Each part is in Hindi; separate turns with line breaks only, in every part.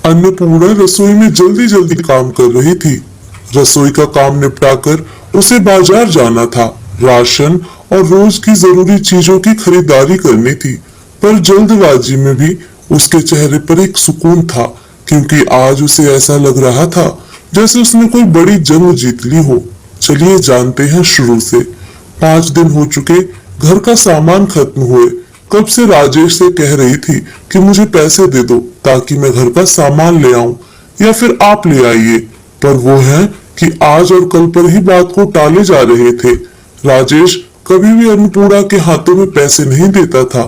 अन्नपूर्णा रसोई में जल्दी जल्दी काम कर रही थी। रसोई का काम निपटाकर उसे बाजार जाना था, राशन और रोज की जरूरी चीजों की खरीदारी करनी थी। पर जल्दबाजी में भी उसके चेहरे पर एक सुकून था, क्योंकि आज उसे ऐसा लग रहा था जैसे उसने कोई बड़ी जंग जीत ली हो। चलिए जानते हैं शुरू से। 5 दिन हो चुके घर का सामान खत्म हुए। कब से राजेश से कह रही थी कि मुझे पैसे दे दो ताकि मैं घर का सामान ले आऊं, या फिर आप ले आइए। पर वो है कि आज और कल पर ही बात को टाले जा रहे थे। राजेश कभी भी अन्नपूर्णा के हाथों में पैसे नहीं देता था।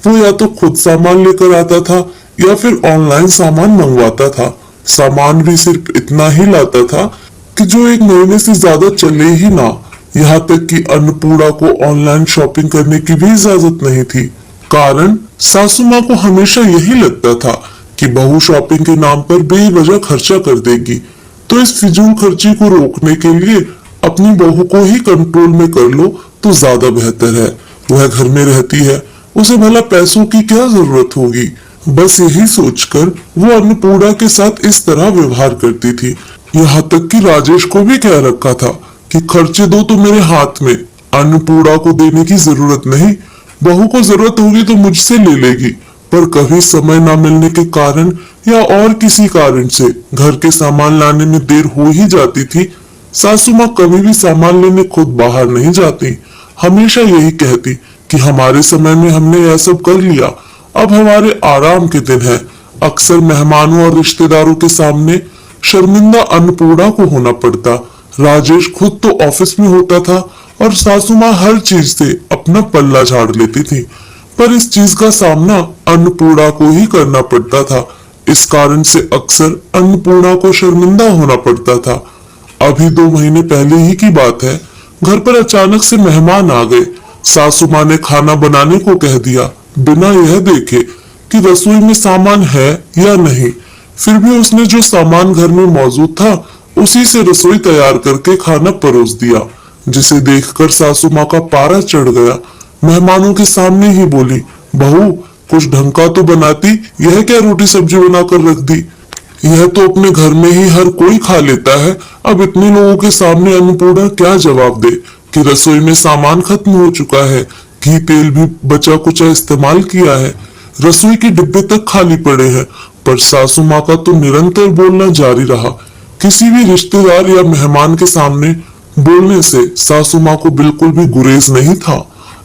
वो या तो खुद सामान लेकर आता था या फिर ऑनलाइन सामान मंगवाता था। सामान भी सिर्फ इतना ही लाता था कि जो 1 महीने से ज्यादा चले ही ना। यहाँ तक कि अन्नपूर्णा को ऑनलाइन शॉपिंग करने की भी इजाजत नहीं थी। कारण सासू माँ को हमेशा यही लगता था कि बहू शॉपिंग के नाम पर बेवजह खर्चा कर देगी, तो इस फिजूल खर्ची को रोकने के लिए अपनी बहू को ही कंट्रोल में कर लो तो ज्यादा बेहतर है। वह घर में रहती है, उसे भला पैसों की क्या जरूरत होगी। बस यही सोचकर वो अन्नपूर्णा के साथ इस तरह व्यवहार करती थी। यहाँ तक कि राजेश को भी कह रखा था कि खर्चे दो तो मेरे हाथ में, अन्नपूर्णा को देने की जरूरत नहीं। बहू को जरूरत होगी तो मुझसे ले लेगी। पर कभी समय न मिलने के कारण या और किसी कारण से घर के सामान लाने में देर हो ही जाती थी। सासू माँ कभी भी सामान लेने खुद बाहर नहीं जाती। हमेशा यही कहती कि हमारे समय में हमने यह सब कर लिया, अब हमारे आराम के दिन है। अक्सर मेहमानों और रिश्तेदारों के सामने शर्मिंदा अन्नपूर्णा को होना पड़ता। राजेश खुद तो ऑफिस में होता था और सासू माँ हर चीज से अपना पल्ला झाड़ लेती थी, पर इस चीज का सामना अन्नपूर्णा को ही करना पड़ता था। इस कारण से अक्सर अन्नपूर्णा को शर्मिंदा होना पड़ता था। अभी 2 महीने पहले ही की बात है, घर पर अचानक से मेहमान आ गए। सासू माँ ने खाना बनाने को कह दिया, बिना यह देखे कि रसोई में सामान है या नहीं। फिर भी उसने जो सामान घर में मौजूद था उसी से रसोई तैयार करके खाना परोस दिया, जिसे देखकर सासू माँ का पारा चढ़ गया। मेहमानों के सामने ही बोली, बहू कुछ ढंग का तो बनाती, यह क्या रोटी सब्जी बनाकर रख दी। यह तो अपने घर में ही हर कोई खा लेता है, अब इतने लोगों के सामने अन्नपूर्णा क्या जवाब दे कि रसोई में सामान खत्म हो चुका है, घी तेल भी बचा कुचा इस्तेमाल किया है, रसोई के डिब्बे तक खाली पड़े हैं। पर सासू माँ का तो निरंतर बोलना जारी रहा। किसी भी रिश्तेदार या मेहमान के सामने बोलने से सासू माँ को बिल्कुल भी गुरेज नहीं था।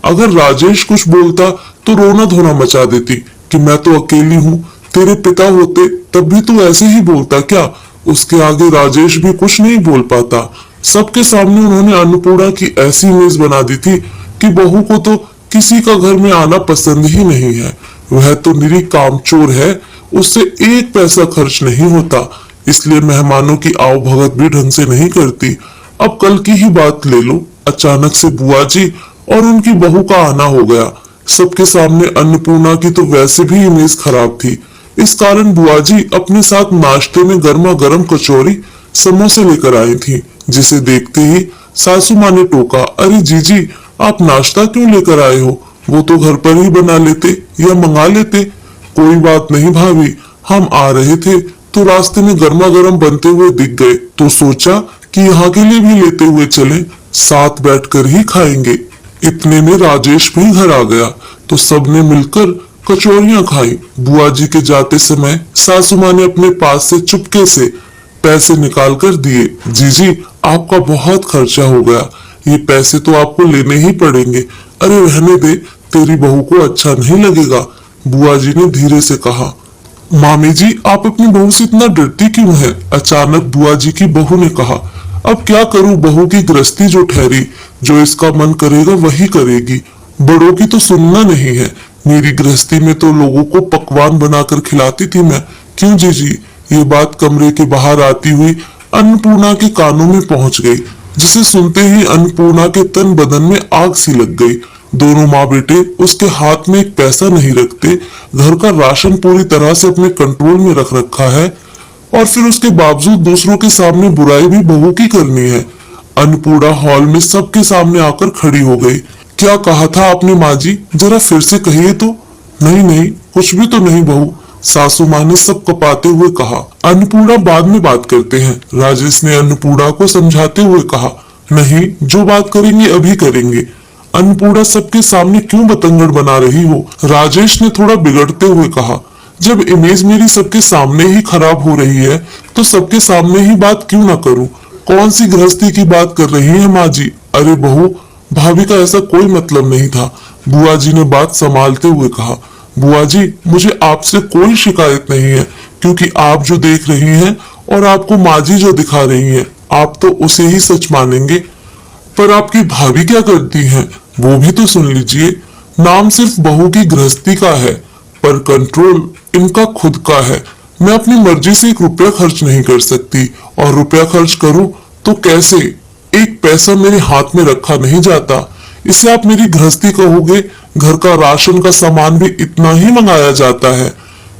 अगर राजेश कुछ बोलता तो रोना धोना मचा देती कि मैं तो अकेली हूँ, तेरे पिता होते तब भी तू ऐसे ही बोलता क्या। उसके आगे राजेश भी कुछ नहीं बोल पाता। सबके सामने उन्होंने अन्नपूर्णा की ऐसी इमेज बना दी थी कि बहू को तो किसी का घर में आना पसंद ही नहीं है। वह तो निरी कामचोर है, उससे 1 पैसा खर्च नहीं होता, इसलिए मेहमानों की आवभगत भी ढंग से नहीं करती। अब कल की ही बात ले लो, अचानक से बुआ जी और उनकी बहू का आना हो गया। सबके सामने अन्नपूर्णा की तो वैसे भी इमेज खराब थी। इस कारण बुआ जी अपने साथ नाश्ते में गर्मा गर्म कचौरी समोसे लेकर आई थी, जिसे देखते ही सासू माँ ने टोका, अरे जीजी आप नाश्ता क्यों लेकर आए हो, वो तो घर पर ही बना लेते या मंगा लेते। कोई बात नहीं भाभी, हम आ रहे थे तो रास्ते में गर्मा गर्म बनते हुए दिख गए, तो सोचा कि यहाँ के लिए भी लेते हुए चले, साथ बैठकर ही खाएंगे। इतने में राजेश भी घर आ गया तो सबने मिलकर कचौरियां खाई। बुआ जी के जाते समय सासू माँ ने अपने पास से चुपके से पैसे निकाल कर दिए, जीजी आपका बहुत खर्चा हो गया, ये पैसे तो आपको लेने ही पड़ेंगे। अरे रहने दे, तेरी बहू को अच्छा नहीं लगेगा, बुआ जी ने धीरे से कहा। मामी जी आप अपनी बहू से इतना डरती क्यों है, अचानक बुआ जी की बहू ने कहा। अब क्या करूं, बहू की गृहस्थी जो ठहरी, जो इसका मन करेगा वही करेगी, बड़ों की तो सुनना नहीं है। मेरी गृहस्थी में तो लोगों को पकवान बनाकर खिलाती थी मैं, क्यों जीजी। ये बात कमरे के बाहर आती हुई अन्नपूर्णा के कानों में पहुंच गई, जिसे सुनते ही अन्नपूर्णा के तन बदन में आग सी लग गई। दोनों माँ बेटे उसके हाथ में 1 पैसा नहीं रखते, घर का राशन पूरी तरह से अपने कंट्रोल में रख रखा है, और फिर उसके बावजूद दूसरों के सामने बुराई भी बहू की करनी है। अन्नपूर्णा हॉल में सबके सामने आकर खड़ी हो गई। क्या कहा था आपने माँ जी, जरा फिर से कहिए तो। नहीं नहीं कुछ भी तो नहीं बहू, सासू माँ ने सब कपाते हुए कहा, अन्नपूर्णा बाद में बात करते हैं। राजेश ने अन्नपूर्णा को समझाते हुए कहा, नहीं, जो बात करेंगे अभी करेंगे। अन्नपूर्णा सबके सामने क्यों बतंगड़ बना रही हो? राजेश ने थोड़ा बिगड़ते हुए कहा, जब इमेज मेरी सबके सामने ही खराब हो रही है तो सबके सामने ही बात क्यों ना करूं? कौन सी गृहस्थी की बात कर रही है माँ जी? अरे बहू, भाभी का ऐसा कोई मतलब नहीं था। बुआ जी ने बात संभालते हुए कहा, बुआ जी, मुझे आपसे कोई शिकायत नहीं है, क्योंकि आप जो देख रही हैं और आपको माँ जी जो दिखा रही हैं, आप तो उसे ही सच मानेंगे। पर आपकी भाभी क्या करती हैं, वो भी तो सुन लीजिए। नाम सिर्फ बहू की गृहस्थी का है, पर कंट्रोल इनका खुद का है। मैं अपनी मर्जी से 1 रुपया खर्च नहीं कर सकती, और रुपया खर्च करूं तो कैसे? एक पैसा मेरे हाथ में रखा नहीं जाता। इसे आप मेरी गृहस्थी कहोगे? घर का राशन का सामान भी इतना ही मंगाया जाता है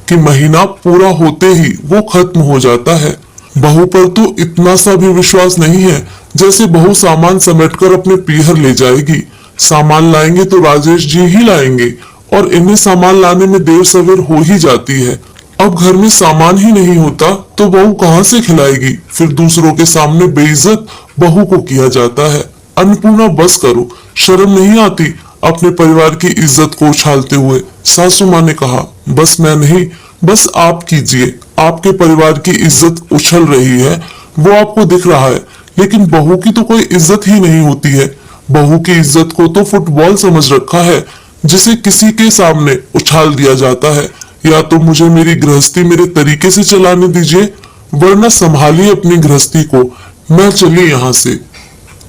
कि महीना पूरा होते ही वो खत्म हो जाता है। बहू पर तो इतना सा भी विश्वास नहीं है, जैसे बहू सामान समेटकर अपने पीहर ले जाएगी। सामान लाएंगे तो राजेश जी ही लाएंगे, और इन्हें सामान लाने में देर सवेर हो ही जाती है। अब घर में सामान ही नहीं होता तो बहू कहाँ से खिलाएगी? फिर दूसरों के सामने बेइज्जत बहू को किया जाता है। अन्नपूर्णा, बस करो, शर्म नहीं आती अपने परिवार की इज्जत को उछालते हुए? सासू माँ ने कहा, बस मैं नहीं, बस आप कीजिए। आपके परिवार की इज्जत उछल रही है, वो आपको दिख रहा है, लेकिन बहू की तो कोई इज्जत ही नहीं होती है। बहू की इज्जत को तो फुटबॉल समझ रखा है, जिसे किसी के सामने उछाल दिया जाता है। या तो मुझे मेरी गृहस्थी मेरे तरीके से चलाने दीजिए, वरना संभालिए अपनी गृहस्थी को। मैं चली यहाँ से।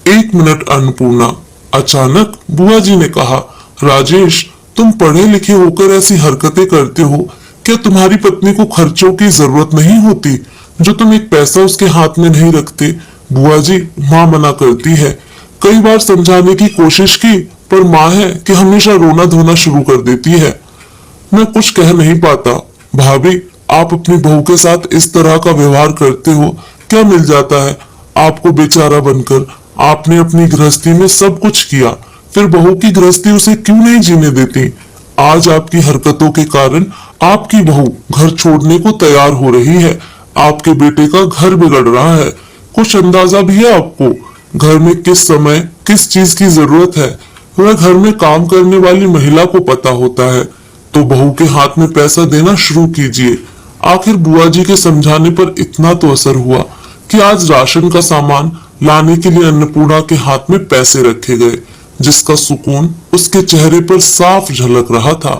1 मिनट अन्नपूर्णा, अचानक बुआ जी ने कहा, राजेश, तुम पढ़े लिखे होकर ऐसी हरकतें करते हो? क्या तुम्हारी पत्नी को खर्चों की जरूरत नहीं होती, जो तुम 1 पैसा उसके हाथ में नहीं रखते? बुआ जी, माँ मना करती है। कई बार समझाने की कोशिश की, पर माँ है कि हमेशा रोना धोना शुरू कर देती है। मैं कुछ कह नहीं पाता। भाभी, आप अपनी बहू के साथ इस तरह का व्यवहार करते हो, क्या मिल जाता है आपको बेचारा बनकर? आपने अपनी गृहस्थी में सब कुछ किया, फिर बहू की गृहस्थी उसे क्यों नहीं जीने देती? आज आपकी हरकतों के कारण आपकी बहू घर छोड़ने को तैयार हो रही है। आपके बेटे का घर बिगड़ रहा है। कुछ अंदाजा भी है आपको घर में किस समय किस चीज की जरूरत है? वह घर में काम करने वाली महिला को पता होता है। तो बहू के हाथ में पैसा देना शुरू कीजिए। आखिर बुआ जी के समझाने पर इतना तो असर हुआ कि आज राशन का सामान लाने के लिए अन्नपूर्णा के हाथ में पैसे रखे गए, जिसका सुकून उसके चेहरे पर साफ झलक रहा था।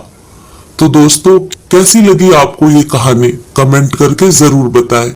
तो दोस्तों, कैसी लगी आपको ये कहानी? कमेंट करके जरूर बताएं।